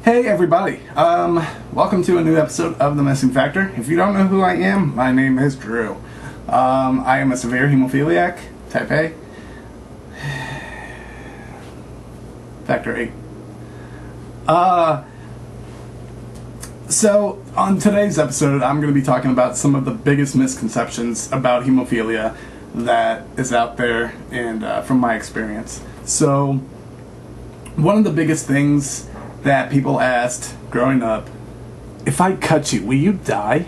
Hey everybody, welcome to a new episode of The Missing Factor. If you don't know who I am, my name is Drew. I am a severe hemophiliac, type A. Factor 8. So, on today's episode, I'm going to be talking about some of the biggest misconceptions about hemophilia that is out there and from my experience. So, one of the biggest things that people asked growing up, if I cut you, will you die?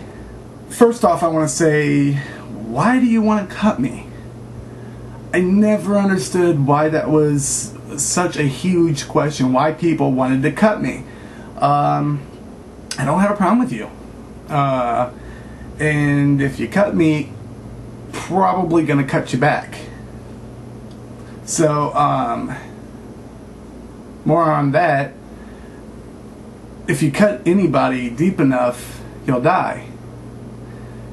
First off, I want to say, why do you want to cut me? I never understood why that was such a huge question, why people wanted to cut me. I don't have a problem with you. And if you cut me, probably gonna cut you back. So, more on that. If you cut anybody deep enough, you'll die.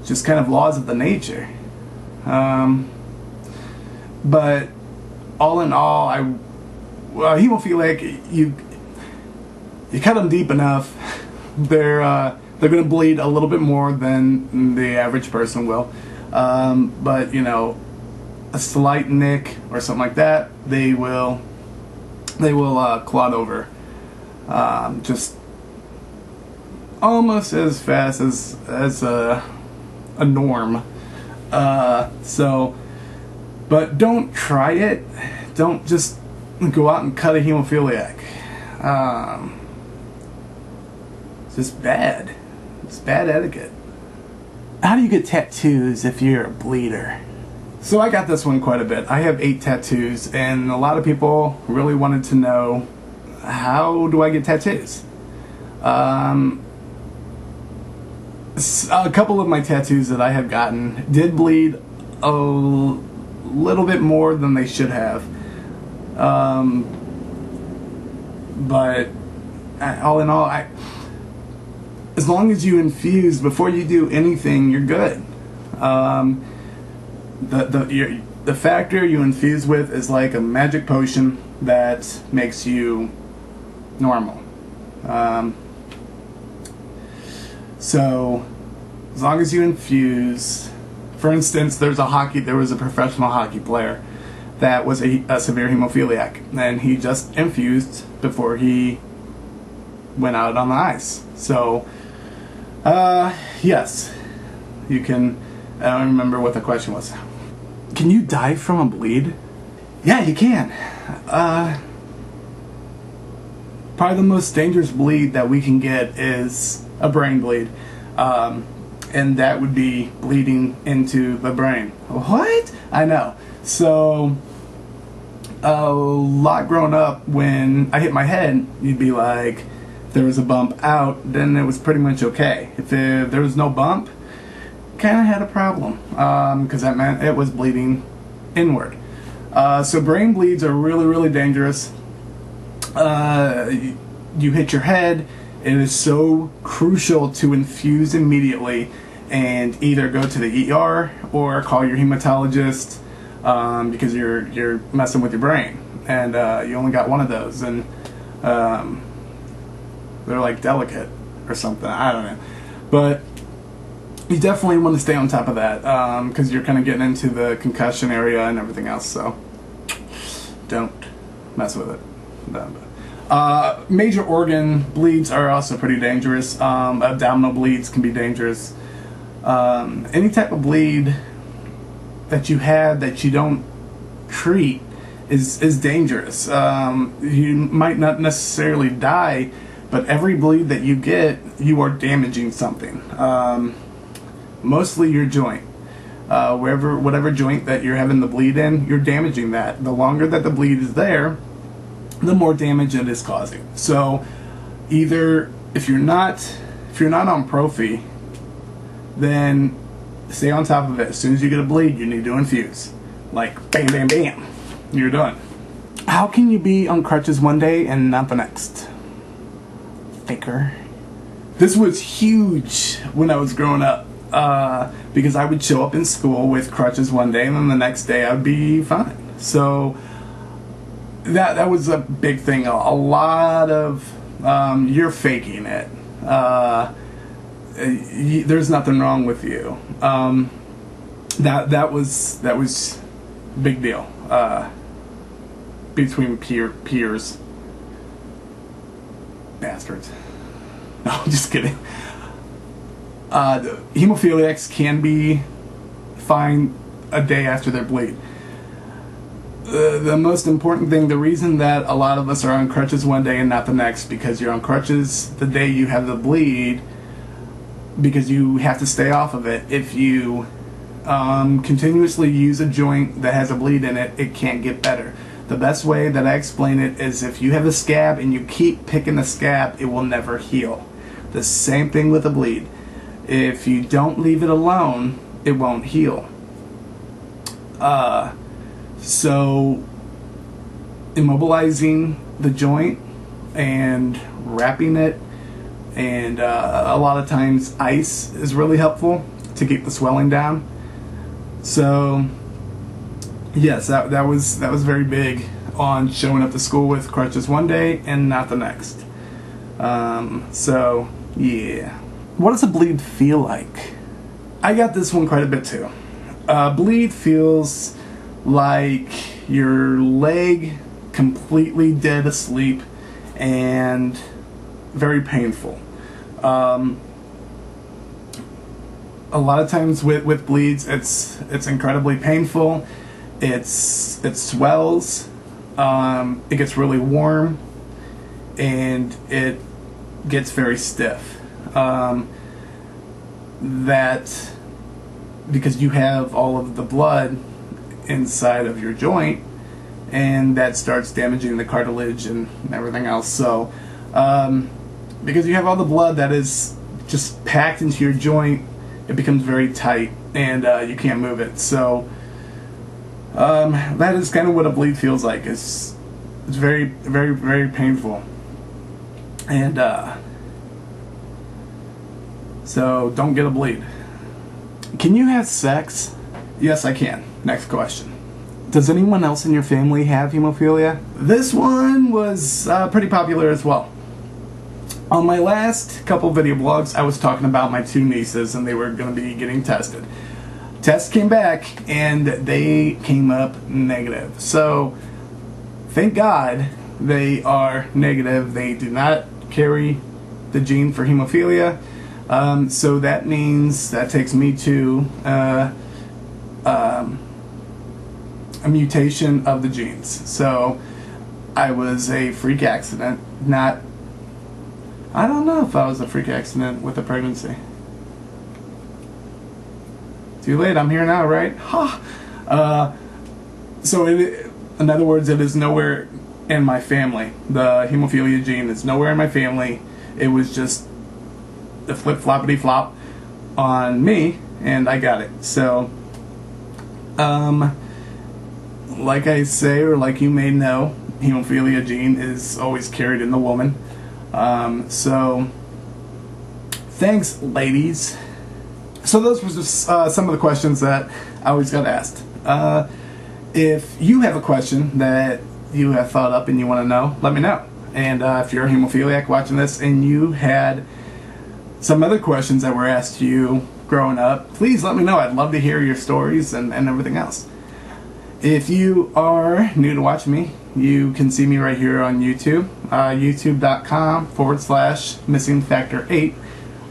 Just kind of laws of the nature. But all in all, hemophiliac, you cut them deep enough, they're going to bleed a little bit more than the average person will. But you know, a slight nick or something like that, they will clot over. Just almost as fast as a norm. But don't try it. Don't just go out and cut a hemophiliac. It's just bad. It's bad etiquette. How do you get tattoos if you're a bleeder? So I got this one quite a bit. I have 8 tattoos, and a lot of people really wanted to know, how do I get tattoos? A couple of my tattoos that I have gotten did bleed a little bit more than they should have. But all in all, as long as you infuse before you do anything, you're good. The factor you infuse with is like a magic potion that makes you normal. So, as long as you infuse, for instance, there was a professional hockey player that was a severe hemophiliac, and he just infused before he went out on the ice. So, yes, you can. I don't remember what the question was. Can you die from a bleed? Yeah, you can. Probably the most dangerous bleed that we can get is a brain bleed, and that would be bleeding into the brain. What? I know. So, a lot growing up, when I hit my head, you'd be like, if there was a bump out, then it was pretty much okay. If there was no bump, kind of had a problem, because that meant it was bleeding inward. So brain bleeds are really, really dangerous. You hit your head. It is so crucial to infuse immediately and either go to the ER or call your hematologist, because you're messing with your brain, and you only got one of those, and they're like delicate or something. I don't know, but you definitely want to stay on top of that, because you're kind of getting into the concussion area and everything else. So don't mess with it. Major organ bleeds are also pretty dangerous. Abdominal bleeds can be dangerous. Any type of bleed that you have that you don't treat is dangerous. You might not necessarily die, but every bleed that you get, you are damaging something. Mostly your joint. Whatever joint that you're having the bleed in, you're damaging that. The longer that the bleed is there, the more damage it is causing. So, either if you're not on prophy, then stay on top of it. As soon as you get a bleed, you need to infuse. Like bam, bam, bam, you're done. How can you be on crutches one day and not the next? Faker. This was huge when I was growing up, because I would show up in school with crutches one day, and then the next day I'd be fine. So that was a big thing. A lot of You're faking it. There's nothing wrong with you. That was big deal between peers. Bastards. No, I'm just kidding. Hemophiliacs can be fine a day after their bleed. The most important thing, the reason that a lot of us are on crutches one day and not the next, because you're on crutches the day you have the bleed, because you have to stay off of it. If you continuously use a joint that has a bleed in it, it can't get better. The best way that I explain it is, if you have a scab and you keep picking the scab, it will never heal. The same thing with a bleed. If you don't leave it alone, it won't heal. So immobilizing the joint and wrapping it, and a lot of times ice is really helpful to keep the swelling down. So yes, that was very big on showing up to school with crutches one day and not the next. So yeah. What does a bleed feel like? I got this one quite a bit too. Bleed feels like your leg completely dead asleep and very painful. A lot of times with bleeds, it's incredibly painful. It swells. It gets really warm, and it gets very stiff. That because you have all of the blood inside of your joint, and that starts damaging the cartilage and everything else. So because you have all the blood that is just packed into your joint, it becomes very tight, and you can't move it. So that is kind of what a bleed feels like. It's very, very, very painful. And so don't get a bleed. Can you have sex? Yes, I can. Next question. Does anyone else in your family have hemophilia? This one was pretty popular as well. On my last couple video blogs, I was talking about my two nieces, and they were going to be getting tested. Tests came back, and they came up negative. So, thank God they are negative. They do not carry the gene for hemophilia. So that means that takes me to a mutation of the genes. So I was a freak accident. I don't know if I was a freak accident with a pregnancy. Too late, I'm here now, right? Ha! So in other words, it is nowhere in my family. The hemophilia gene is nowhere in my family. It was just the flip-floppity flop on me, and I got it. So like I say, or like you may know, hemophilia gene is always carried in the woman. So thanks, ladies. So those were just some of the questions that I always got asked. If you have a question that you have thought up and you want to know, let me know. And if you're a hemophiliac watching this and you had some other questions that were asked to you growing up, please let me know. I'd love to hear your stories and everything else. If you are new to watching me, you can see me right here on YouTube, youtube.com/missingfactor8,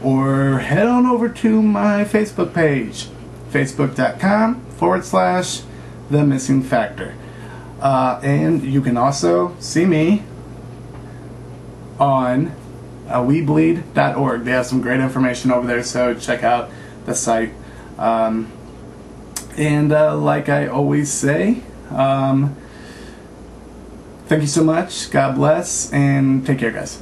or head on over to my Facebook page, facebook.com/themissingfactor. And you can also see me on webleed.org. They have some great information over there, so check out the site. And like I always say, thank you so much, God bless, and take care, guys.